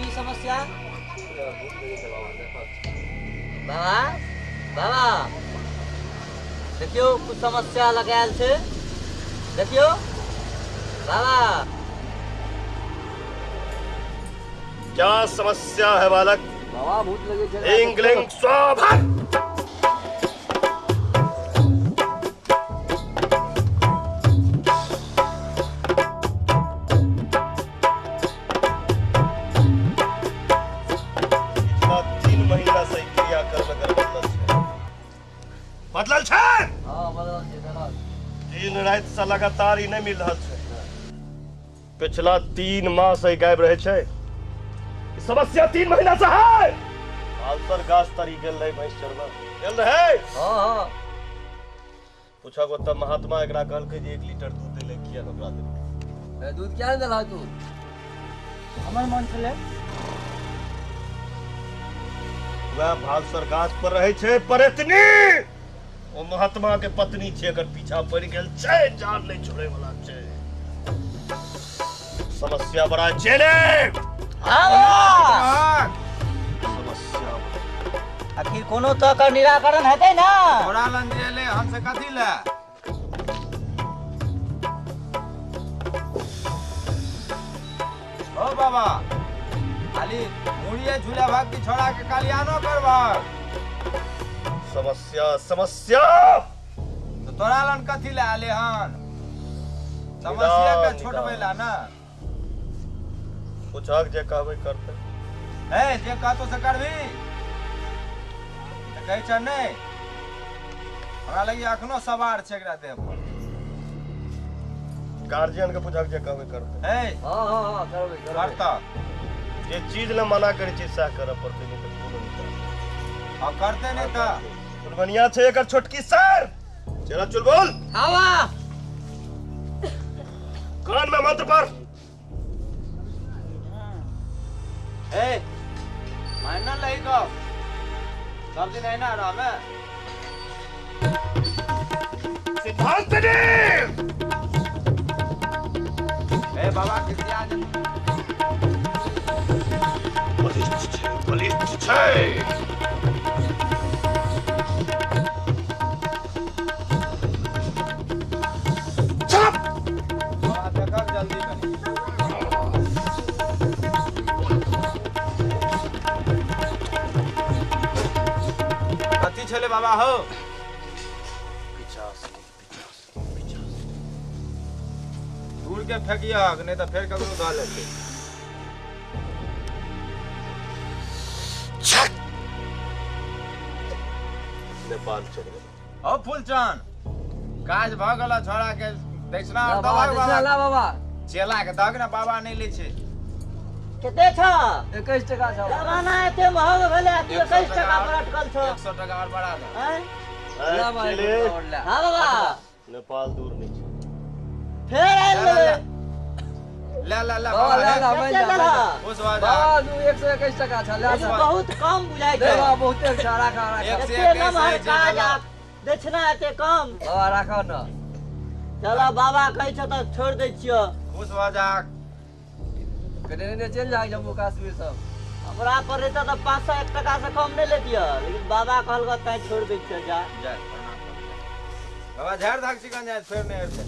की समस्या? बाबा बाबा देखियो कुछ समस्या लगायल छे, देखियो बाबा। क्या समस्या है बालक? बाबा भूत लगे छे। इंग्लिंग स्वाभा। बदलल छे? हां बदलल छे। दिन रात से लगातार ही नहीं मिल रहा छे। पिछला 3 माह से गायब रहे छे। समस्या 3 महीना से है। आलसर गाछ तरी गेल रहे भैंस चरवा गेल रहे। हां हां पूछा को तब महात्मा एकरा कहल के 1 लीटर दूध देले किया ओकरा दे। दूध क्या देला तू? हमर मन छले वह भालसर गाछ पर रहे छे परेतनी। ओ महात्मा के पत्नी छे, अगर पीछा पड़ गेल छे जान नहीं छोड़े वाला छे। समस्या बड़ा चेले। समस्या आखिर कोनो तो का निराकरण हेतै ना? थोड़ा लन जेले हमसे कथी ले? ओ बाबा खाली मुड़िए झूला भाग की छोड़ा के कालियानो करवा। समस्या समस्या तो तोरा लन कथी ले आले हन? समस्या का छोट वेला ना। पूछाक जे कहबे करते। है जे कहतो से करबी। त कहै छ नै हमरा लगी अखनो सवार छै एकरा देह पर। गार्जियन के पूछाक जे कहबे करते। है हां हां हां करबे करता जे चीज ले मना करे छै सह करब पड़ते नहीं तो कोनो नहीं करे। हां करते नहीं त फुलवनिया छे एकर छोटकी सर। चला चल बोल। हावा कान में मंत्र पर। ए मानना लही को सब दिन है ना आराम है। सिद्धांत ने ए बाबा किसी आज बलिष्ठ छे। चुप। बाबा देखब जल्दी करी। कथी छले बाबा हो? 50 दूर के फेंकिया नहीं तो फिर ककरो धा लेते। नेपाल चल गए। ओ फूलचंद काज भ गेला छोड़ा के दक्षिणा और बाबा दबाग चला बाबा चेला के दग ना बाबा नहीं ले छे। केते छ? 21 टका छ। जमाना एते महग भेले 21 टका पर अटकल छ। 100 टका और बढ़ा दे। हैं? ला चले। हां बाबा नेपाल दूर नहीं छे। फेर आइल ला ला ला बाबा ला ला बाबा मैं जा। उस वाजा बाबा तू 121 टका छ ले जा। बहुत कम बुझाइ छै। बाबा बहुते सारा खा रहा। एक से एते एक ना ऐसे काज चला। दक्षिणा एते कम। बाबा राखो न। चला बाबा कहै छ त छोड़ दै छियो। उस वाजा कने ने चल जाए जम्मू कश्मीर सब। हमरा पर रहता त 501 टका से कम नहीं लेतिया, लेकिन बाबा कहल ग तै छोड़ दै छियो जा। जा प्रणाम कर। बाबा झाड़ धाक चिकन जाए फिर नहीं हरते।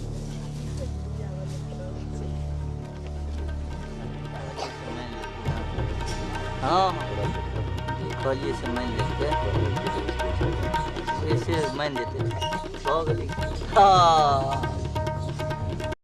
हाँ कलिए से मान लेते ऐसे मान लेते हो गई। हाँ